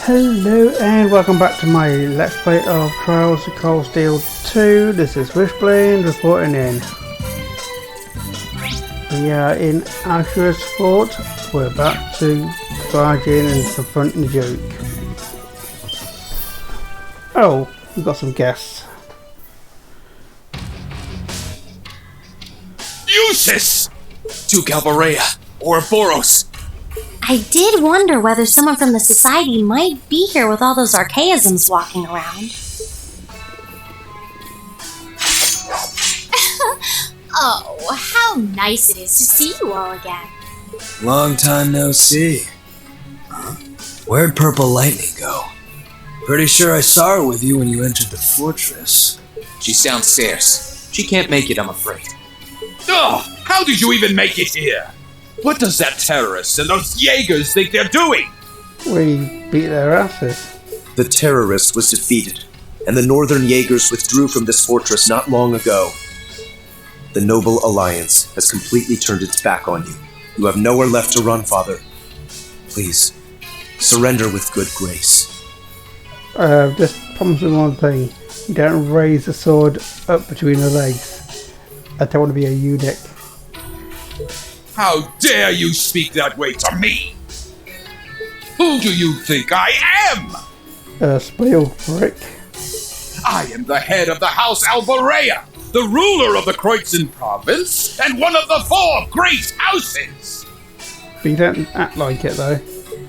Hello and welcome back to my Let's Play of Trials of Cold Steel 2. This is Wishblend reporting in. We are in Aurochs Fort. We're about to barge in and confront the Duke. Oh, we've got some guests. Useless! Duke Alvarea, Ouroboros. I did wonder whether someone from the Society might be here with all those archaisms walking around. Oh, how nice it is to see you all again. Long time no see. Huh? Where'd Purple Lightning go? Pretty sure I saw her with you when you entered the fortress. She's downstairs. She can't make it, I'm afraid. Oh, how did you even make it here? What does that terrorist and those Jaegers think they're doing? We beat their asses. The terrorist was defeated, and the Northern Jaegers withdrew from this fortress not long ago. The Noble Alliance has completely turned its back on you. You have nowhere left to run, Father. Please, surrender with good grace. Just promise me one thing. You don't raise the sword up between the legs. I don't want to be a eunuch. How dare you speak that way to me? Who do you think I am? Spoiled prick. I am the head of the House Alvarea, the ruler of the Kreutzen province, and one of the 4 great houses. But you don't act like it though.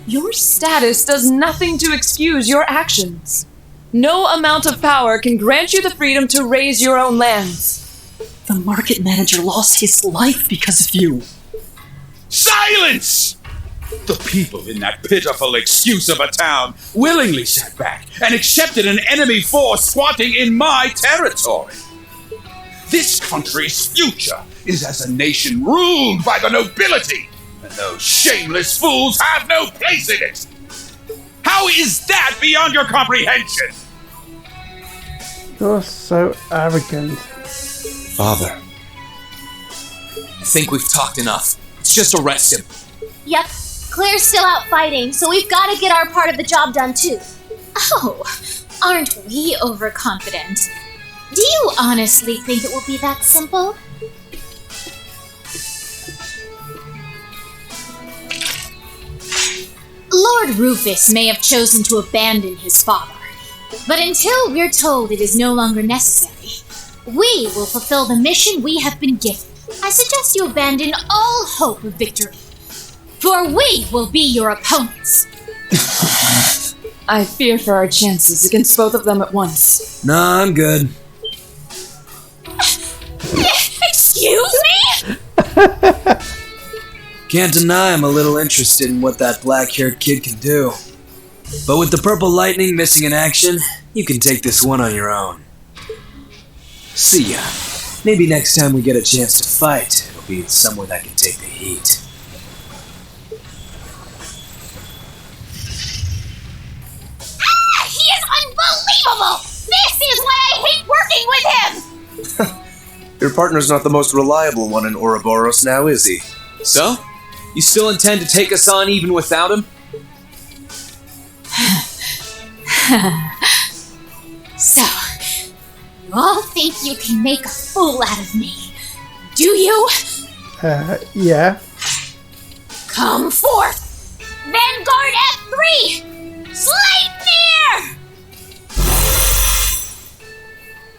Your status does nothing to excuse your actions. No amount of power can grant you the freedom to raise your own lands. The market manager lost his life because of you. Silence! The people in that pitiful excuse of a town willingly sat back and accepted an enemy force squatting in my territory. This country's future is as a nation ruled by the nobility, and those shameless fools have no place in it. How is that beyond your comprehension? You're so arrogant. Father. I think we've talked enough. Let's just arrest him. Yep, Claire's still out fighting, so we've got to get our part of the job done too. Oh, aren't we overconfident? Do you honestly think it will be that simple? Lord Rufus may have chosen to abandon his father, but until we're told it is no longer necessary, we will fulfill the mission we have been given. I suggest you abandon all hope of victory, for we will be your opponents. I fear for our chances against both of them at once. Nah, I'm good. Excuse me? Can't deny I'm a little interested in what that black-haired kid can do. But with the Purple Lightning missing in action, you can take this one on your own. See ya. Maybe next time we get a chance to fight, it'll be somewhere that can take the heat. Ah, he is unbelievable! This is why I hate working with him! Your partner's not the most reliable one in Ouroboros now, is he? So? You still intend to take us on even without him? So, you all think you can make a fool out of me, do you? Yeah. Come forth! Vanguard F3! Sleipnir!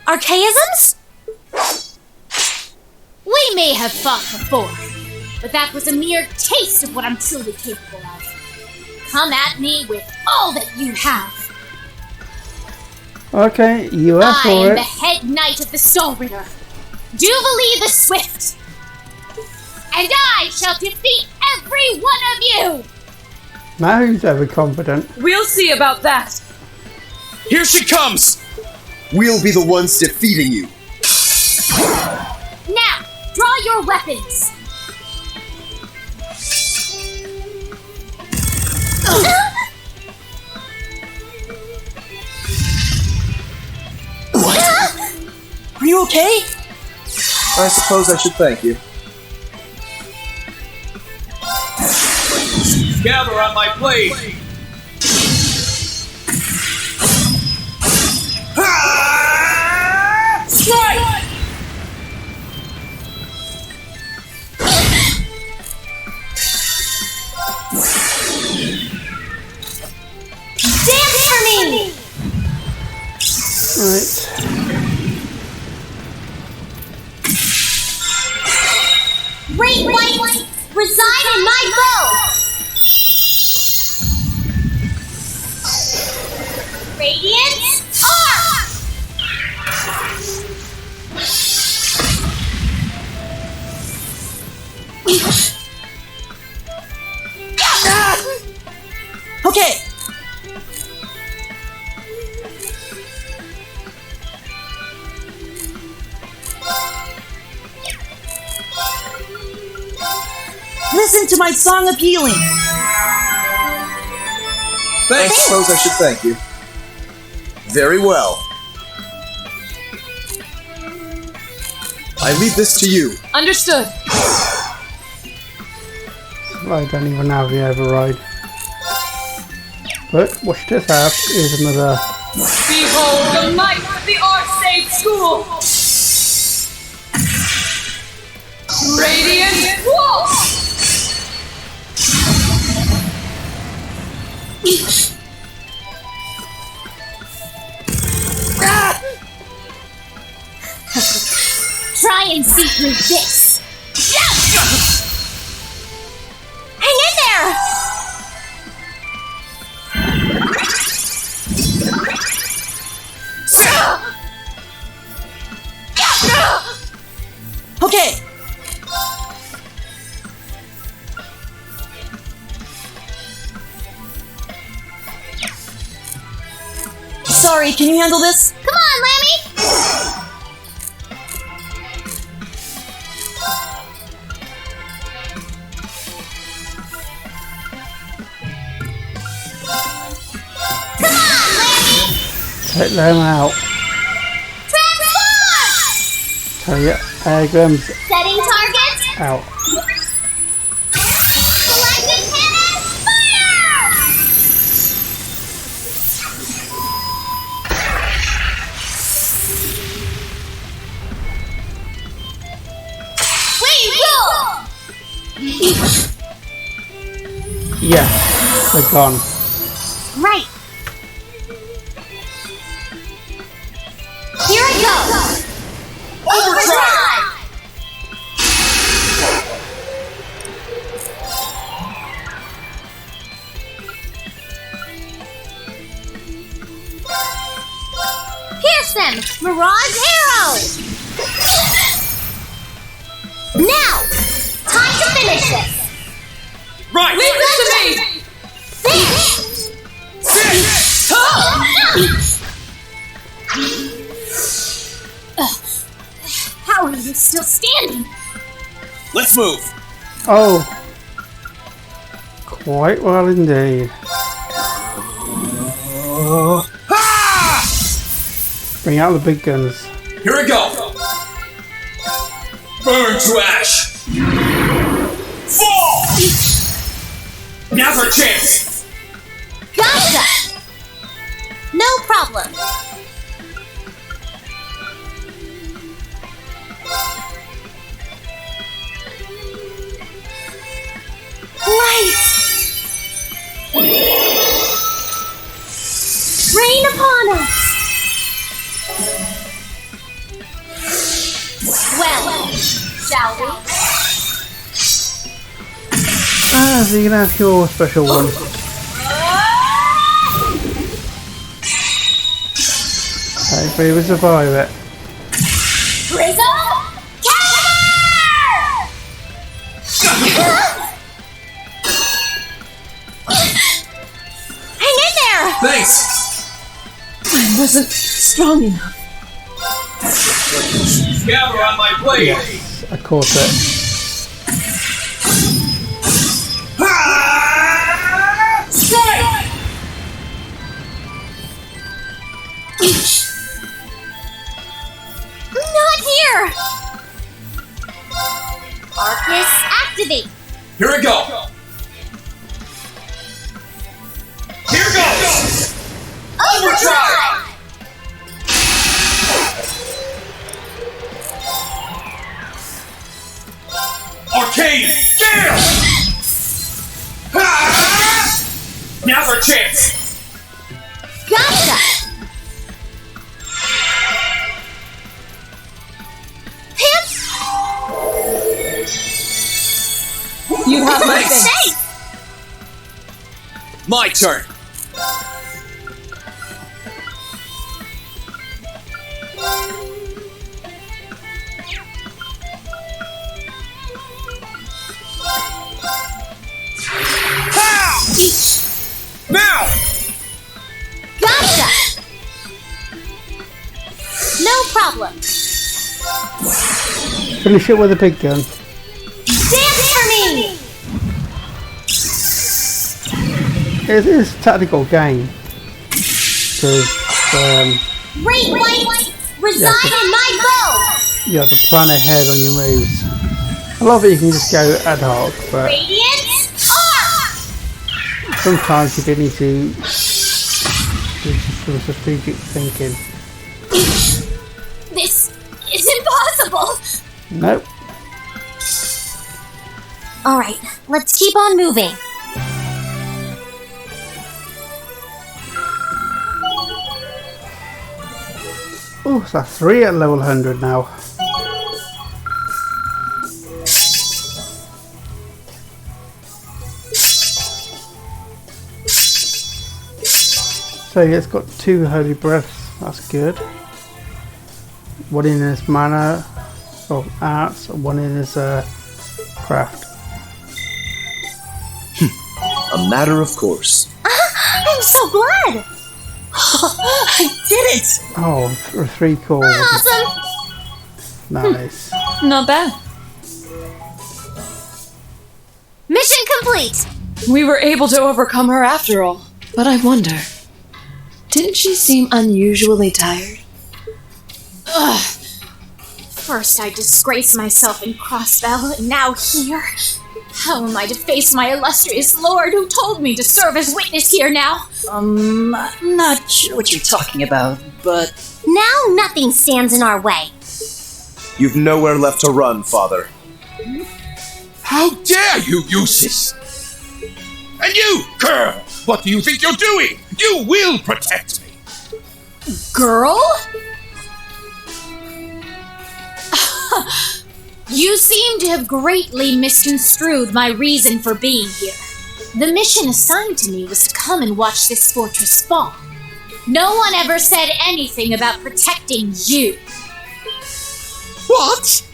Archaisms? We may have fought before, but that was a mere taste of what I'm truly capable of. Come at me with all that you have. Okay, you asked I for am it. the head knight of the Soul Ritter, Jubilee the Swift, and I shall defeat every one of you! Now who's overconfident? We'll see about that. Here she comes! We'll be the ones defeating you. Now, draw your weapons! Are you okay? I suppose I should thank you. Gather on my blade! Right. Great light, reside in my bow! Radiant arc! Okay. Listen to my song of healing. I suppose I should thank you. Very well. I leave this to you. Understood. I don't even have the override. But what she does have is another. Behold the might of the Arcade School! Radiant Wall! Try and see through this! Hang in there! Okay. Sorry, can you handle this? Come on, Lammy! Come on, Lammy! Take them out. Transform! Tell you, Grams Setting target! out. Selected cannon! Fire! We rule! Yeah, they're gone. Right. Here I go! Overdrive! Pierce them! Mirage arrow! Now! Time to finish this! Right! Leave this to me! How are you still standing? Let's move! Oh, quite well indeed. Bring out the big guns. Here we go! Burn to ash! Fall! Now's our chance! Gotcha! No problem. Light! Rain upon us! Well, shall we? Ah, so you can have your special one. Hopefully we survive it. Prism Caliber! Hang in there! Thanks! I wasn't strong enough. Gather on my blade! Yes, I caught it. Stay! Not here! Arcus activate! Here we go! Here goes! Overdrive! Arcane! Fail! Now's our chance! Gotcha! My turn. Now! Gotcha! No problem. Finish it with a big gun. Dance for me! It is a tactical game. Because Great white! Reside in my bow! you have to plan ahead on your moves. A lot of it you can just go ad hoc, but Radiance arc! sometimes you do need to do some strategic thinking. This is impossible! Nope. Alright, let's keep on moving. Oh, so 3 at level 100 now. So yeah, it's got 2 holy breaths, that's good. One in his mana of arts, and one in his craft. A matter of course. I'm so glad! I did it! Oh, 3 cores. Awesome! Nice. Not bad. Mission complete! We were able to overcome her after all. But I wonder, didn't she seem unusually tired? Ugh. First I disgrace myself in Crossbell, and now here. How am I to face my illustrious lord who told me to serve as witness here now? I'm not sure what you're talking about, but Now nothing stands in our way. You've nowhere left to run, Father. How dare you use this? And you, girl, what do you think you're doing? You will protect me. Girl? You seem to have greatly misconstrued my reason for being here. The mission assigned to me was to come and watch this fortress fall. No one ever said anything about protecting you. What?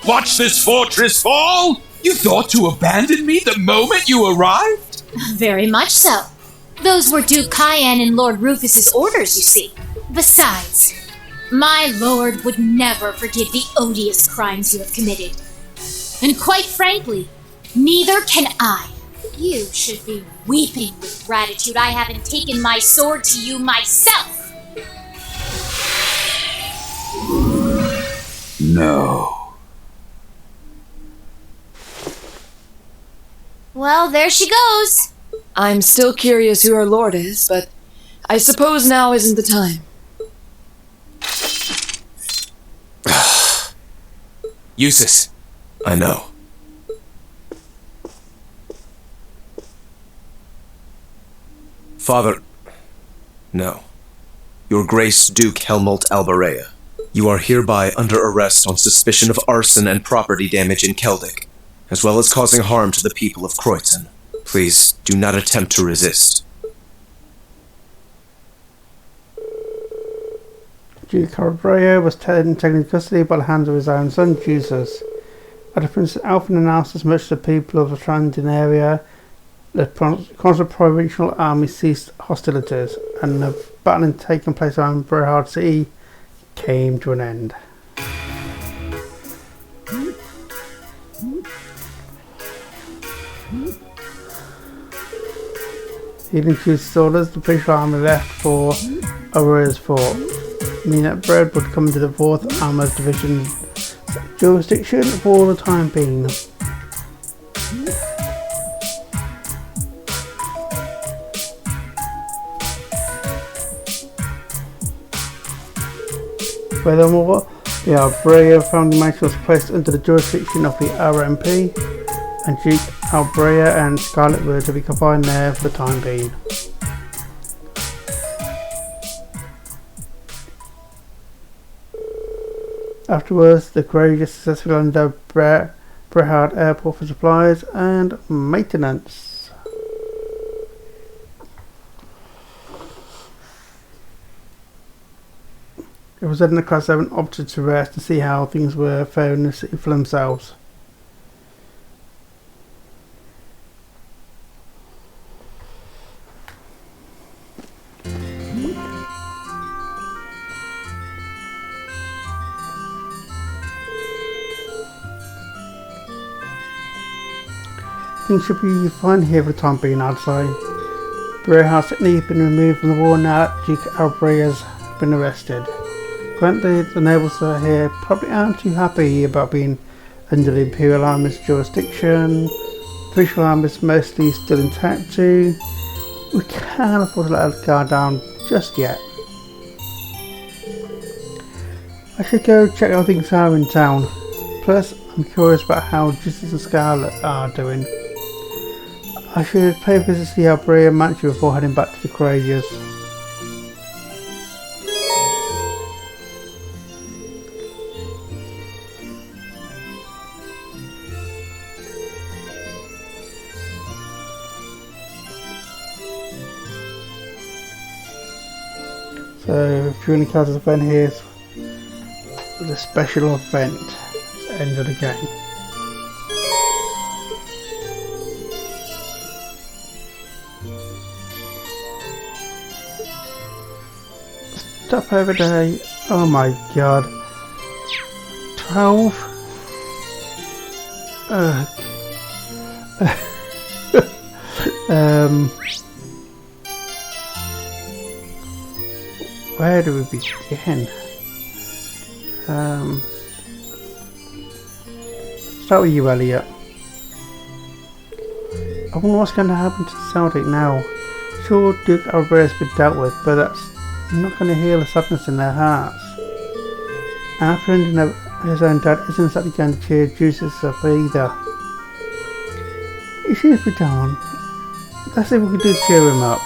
Watch this fortress fall? You thought to abandon me the moment you arrived? Very much so. Those were Duke Cayenne and Lord Rufus's orders, you see. Besides, my lord would never forgive the odious crimes you have committed. And quite frankly, neither can I. You should be weeping with gratitude I haven't taken my sword to you myself. No. Well, there she goes. I'm still curious who her lord is, but I suppose now isn't the time. Eustace. I know. Father... No. Your Grace Duke Helmut Alberea. You are hereby under arrest on suspicion of arson and property damage in Celtic, as well as causing harm to the people of Kreutzen. Please, do not attempt to resist. Duke Erebonia was taken into custody by the hands of his own son, Jesus. After Prince Alfred announced as much to the people of the surrounding area, the constant provincial army ceased hostilities, and the battle taking place around Brehard City came to an end. He introduced orders, the British army left for Aurochs Fort, meaning that bread would come into the 4th Armoured Division jurisdiction for the time being. Furthermore, the Alberea family mansion was placed under the jurisdiction of the RMP, and Duke Alberea and Scarlet were to be confined there for the time being. Afterwards, the Courageous successfully under Brehard Airport for supplies and maintenance. It was then the Class 7 opted to rest to see how things were faring in the city for themselves. Things should be fine here for the time being, I'd say. Bray has technically been removed from the war now that Duke Albray has been arrested. Granted, the nobles are here probably aren't too happy about being under the Imperial Army's jurisdiction. The official army is mostly still intact too. We can't afford to let our guard down just yet. I should go check how things are in town. Plus, I'm curious about how Justice and Scarlet are doing. I should pay a visit to the Albray Mansion before heading back to the Courageous. So, if you're in the Castle's event, here's the special event, end of the game. Stop over day. Oh my god. 12. Where do we begin? Start with you, Elliot. I wonder what's going to happen to the Celtic now. Sure, Duke Albray has been dealt with, but that's not going to heal the sadness in their hearts. Apprehending his own dad isn't exactly going to cheer Juices up either. He seems to be down. Let's see what we can do to cheer him up.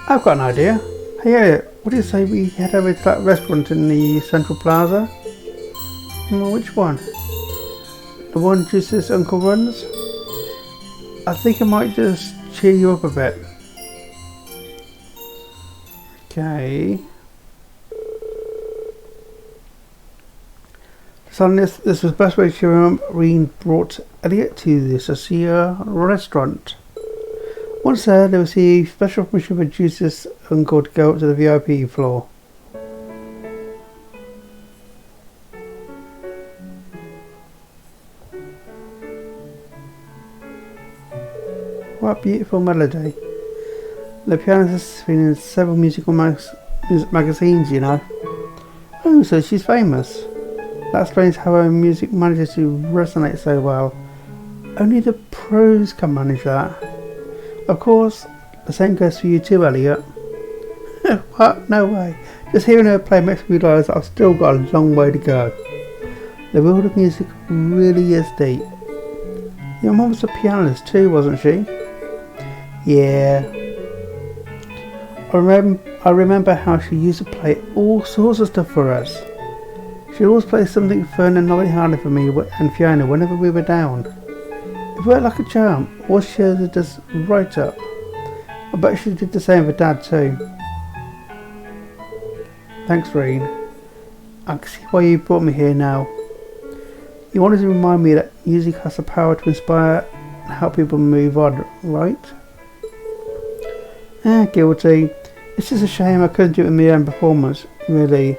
I've got an idea. Hey Elliot, what do you say we head over to that restaurant in the Central Plaza? Which one? The one Juice's uncle runs? I think it might just cheer you up a bit. Okay. So this was the best way to cheer him up. Reen brought Elliot to this Azure restaurant. Once there, they received special permission for Juice's uncle to go up to the VIP floor. What a beautiful melody. The pianist has been in several music magazines, you know. Oh, so she's famous. That explains how her music manages to resonate so well. Only the pros can manage that. Of course, the same goes for you too, Elliot. What? No way. Just hearing her play makes me realise that I've still got a long way to go. The world of music really is deep. Your mum was a pianist too, wasn't she? Yeah. I remember how she used to play all sorts of stuff for us. She always played something fun and nothing harder for me and Fiona whenever we were down. It worked like a charm. All she cheered us right up. I bet she did the same for Dad too. Thanks, Reen. I can see why you brought me here now. You wanted to remind me that music has the power to inspire and help people move on, right? Guilty. It's just a shame I couldn't do it in my own performance, really.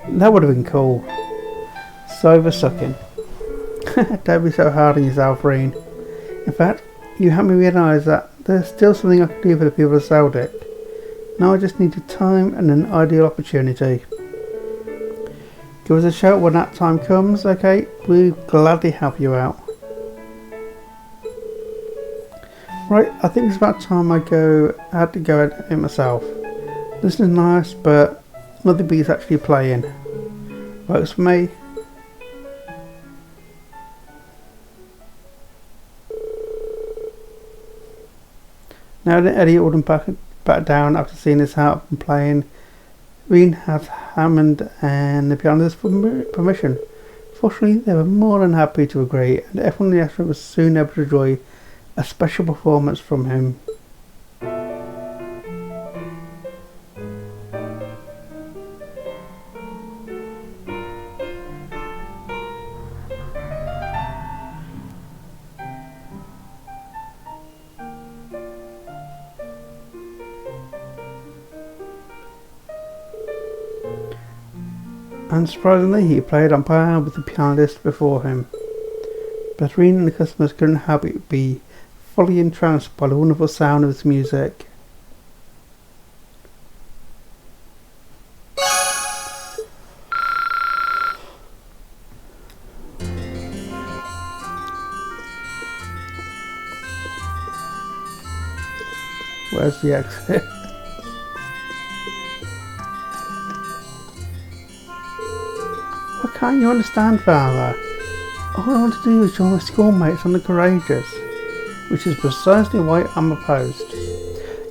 That would have been cool. So for sucking. Don't be so hard on yourself, Reen. In fact, you helped me realise that there's still something I can do for the people of Celtic. Now I just need the time and an ideal opportunity. Give us a shout when that time comes, okay? We'll gladly help you out. Right, I think it's about time I had to go at it myself. This is nice, but nothing beats actually playing. Works for me. Now that Eddie wouldn't back down after seeing his heart from playing, Reen had Hammond and the pianist for permission. Fortunately, they were more than happy to agree, and everyone in the restaurant was soon able to enjoy a special performance from him. Unsurprisingly, he played on par with the pianist before him. But Reen and the customers couldn't help but be fully entranced by the wonderful sound of his music. Where's the exit? What can't you understand, Father? All I want to do is join my schoolmates and the courageous, which is precisely why I'm opposed.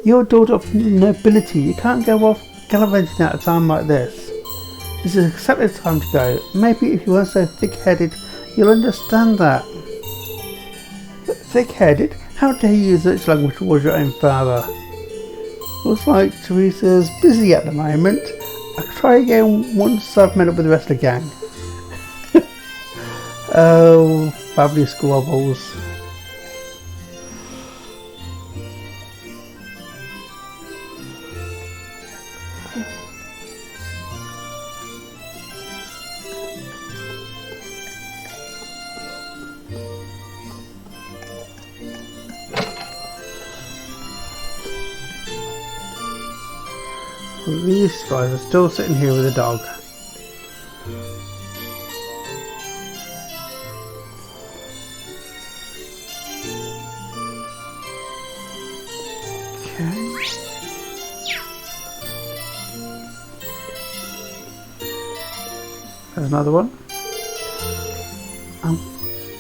You're a daughter of nobility. You can't go off gallivanting at a time like this. This is exactly the time to go. Maybe if you weren't so thick-headed, you'll understand that. Thick-headed? How dare you use such language towards your own father? Looks like Teresa's busy at the moment. I'll try again once I've met up with the rest of the gang. Oh, family squabbles. These guys are still sitting here with a dog. Okay. There's another one.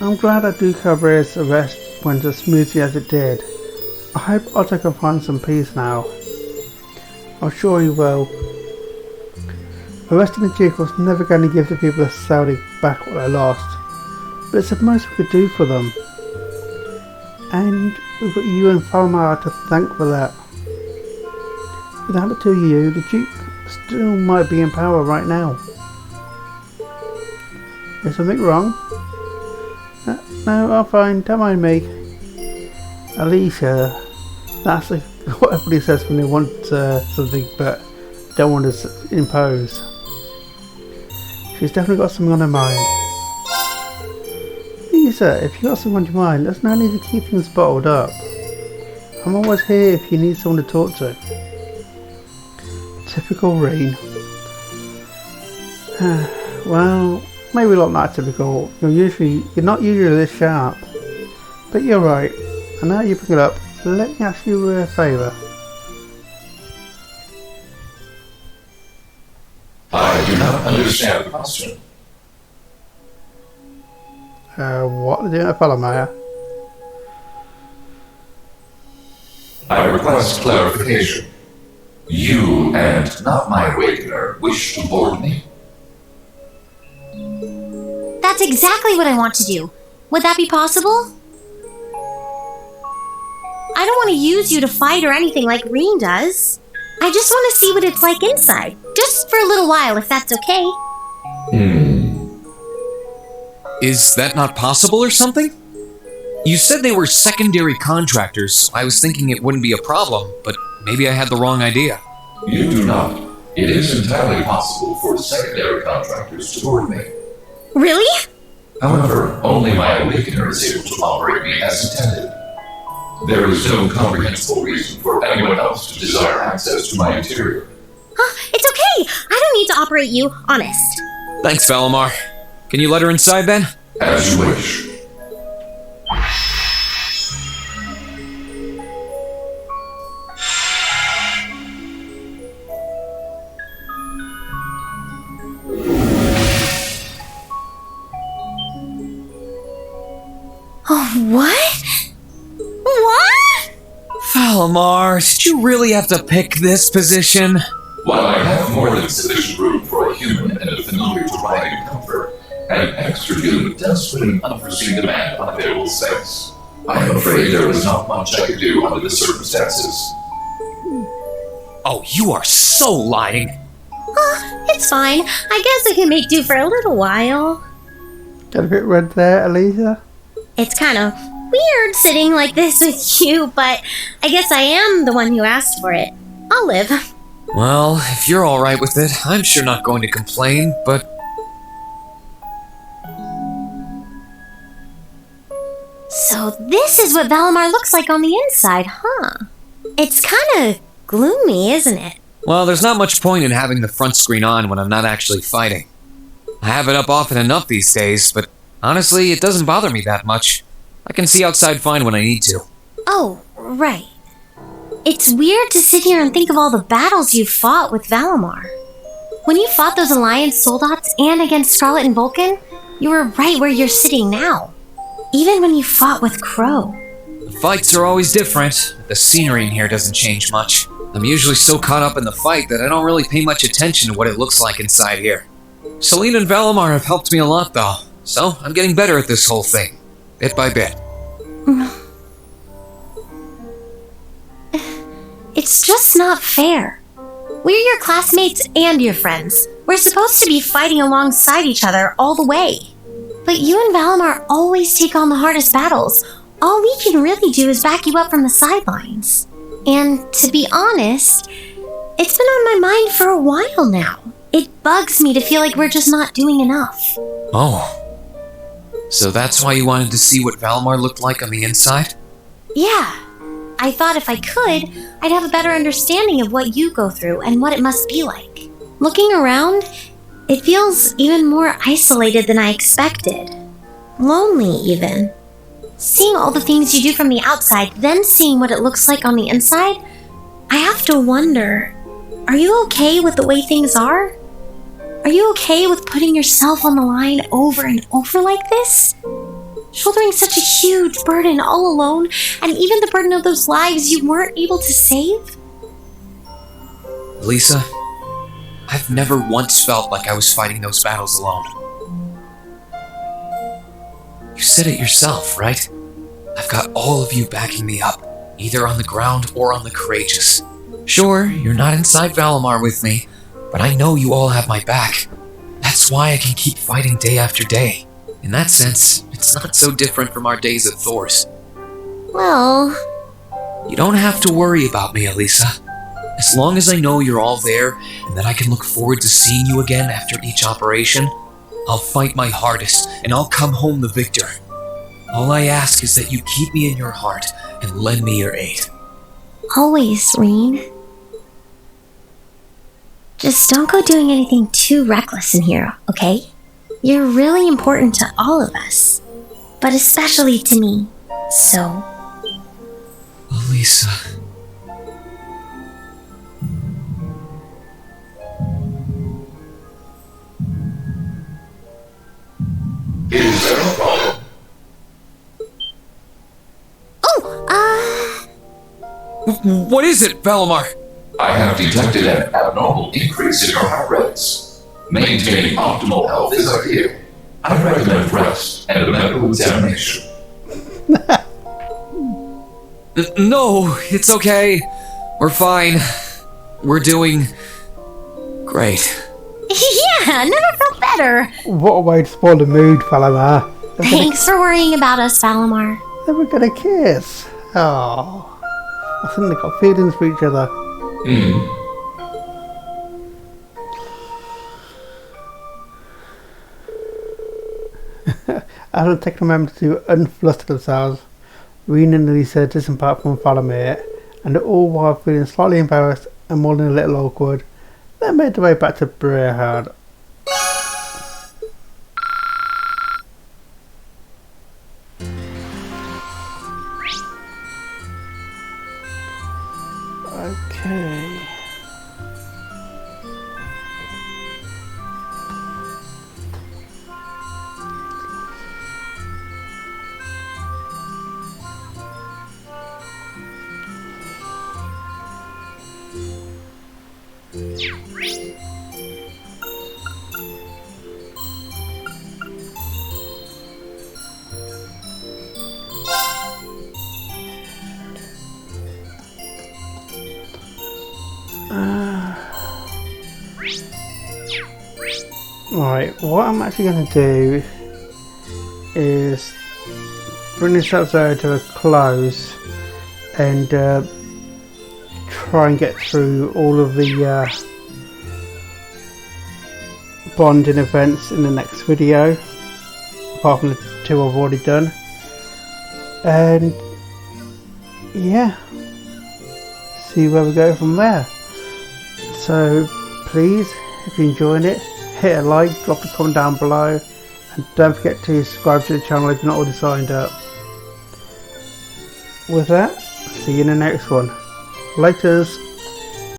I'm glad that Ducabrier's arrest went as smoothly as it did. I hope Otto can find some peace now. I'm sure he will. Arresting the Duke was never going to give the people of Saudi back what they lost, but it's the most we could do for them. And we've got you and Falmar to thank for that. Without the two of you, the Duke still might be in power right now. Is something wrong? No, I'm fine, don't mind me. Alicia, that's what everybody says when they want something but don't want to impose. She's definitely got something on her mind. Lisa, if you got something on your mind, there's no need to keep things bottled up. I'm always here if you need someone to talk to. Typical Reen. Well, maybe not that typical. You're not usually this sharp. But you're right. And now you pick it up, let me ask you a favour. I do not understand the question. What? The fellow Maya? I request clarification. You and not my awakener wish to board me? That's exactly what I want to do. Would that be possible? I don't want to use you to fight or anything like Reen does. I just want to see what it's like inside. Just for a little while, if that's okay. Is that not possible or something? You said they were secondary contractors, so I was thinking it wouldn't be a problem, but maybe I had the wrong idea. You do not. It is entirely possible for secondary contractors to board me. Really? However, only my awakener is able to operate me as intended. There is no comprehensible reason for anyone else to desire access to my interior. It's okay. I don't need to operate you, honest. Thanks, Valimar. Can you let her inside then? As you wish. Oh, what? What? Valimar, did you really have to pick this position? While I have more than sufficient room for a human and a familiar to ride in comfort, an extra human does put an unforeseen demand on available space. I am afraid there is not much I could do under the circumstances. Oh, you are so lying. It's fine. I guess I can make do for a little while. Got a bit red there, Alicia? It's kind of weird sitting like this with you, but I guess I am the one who asked for it. I'll live. Well, if you're alright with it, I'm sure not going to complain, but So this is what Valimar looks like on the inside, huh? It's kind of gloomy, isn't it? Well, there's not much point in having the front screen on when I'm not actually fighting. I have it up often enough these days, but honestly, it doesn't bother me that much. I can see outside fine when I need to. Oh, right. It's weird to sit here and think of all the battles you've fought with Valimar. When you fought those Alliance soldats and against Scarlet and Vulcan, you were right where you're sitting now. Even when you fought with Crow. The fights are always different, but the scenery in here doesn't change much. I'm usually so caught up in the fight that I don't really pay much attention to what it looks like inside here. Selene and Valimar have helped me a lot though, so I'm getting better at this whole thing, bit by bit. It's just not fair. We're your classmates and your friends. We're supposed to be fighting alongside each other all the way. But you and Valimar always take on the hardest battles. All we can really do is back you up from the sidelines. And to be honest, it's been on my mind for a while now. It bugs me to feel like we're just not doing enough. Oh. So that's why you wanted to see what Valimar looked like on the inside? Yeah. I thought if I could, I'd have a better understanding of what you go through and what it must be like. Looking around, it feels even more isolated than I expected. Lonely, even. Seeing all the things you do from the outside, then seeing what it looks like on the inside, I have to wonder, are you okay with the way things are? Are you okay with putting yourself on the line over and over like this? Shouldering such a huge burden all alone, and even the burden of those lives you weren't able to save? Lisa, I've never once felt like I was fighting those battles alone. You said it yourself, right? I've got all of you backing me up, either on the ground or on the courageous. Sure, you're not inside Valimar with me, but I know you all have my back. That's why I can keep fighting day after day. In that sense, it's not so different from our days at Thor's. Well... You don't have to worry about me, Elisa. As long as I know you're all there, and that I can look forward to seeing you again after each operation, I'll fight my hardest, and I'll come home the victor. All I ask is that you keep me in your heart, and lend me your aid. Always, Reen. Just don't go doing anything too reckless in here, okay? You're really important to all of us, but especially to me, so... Elisa... Is there a problem? What is it, Valimar? I have detected an abnormal increase in your heart rates. Maintaining optimal health is ideal. I recommend rest and a medical examination. No, it's okay. We're fine. We're doing... great. Yeah, never felt better. What a way to spoil the mood, Valimar. Thanks for worrying about us, Valimar. They were gonna kiss. Oh, I think they got feelings for each other. After taking a moment to unfluster themselves, Reen and Lisa disembark from Valimir, and all while feeling slightly embarrassed and more than a little awkward, they made their way back to Brehard. Okay. Right, what I'm actually going to do is bring this episode to a close and try and get through all of the bonding events in the next video, apart from the two I've already done. And yeah, see where we go from there. So please, if you're enjoying it, hit a like, drop a comment down below, and don't forget to subscribe to the channel if you're not already signed up. With that, see you in the next one. Laters.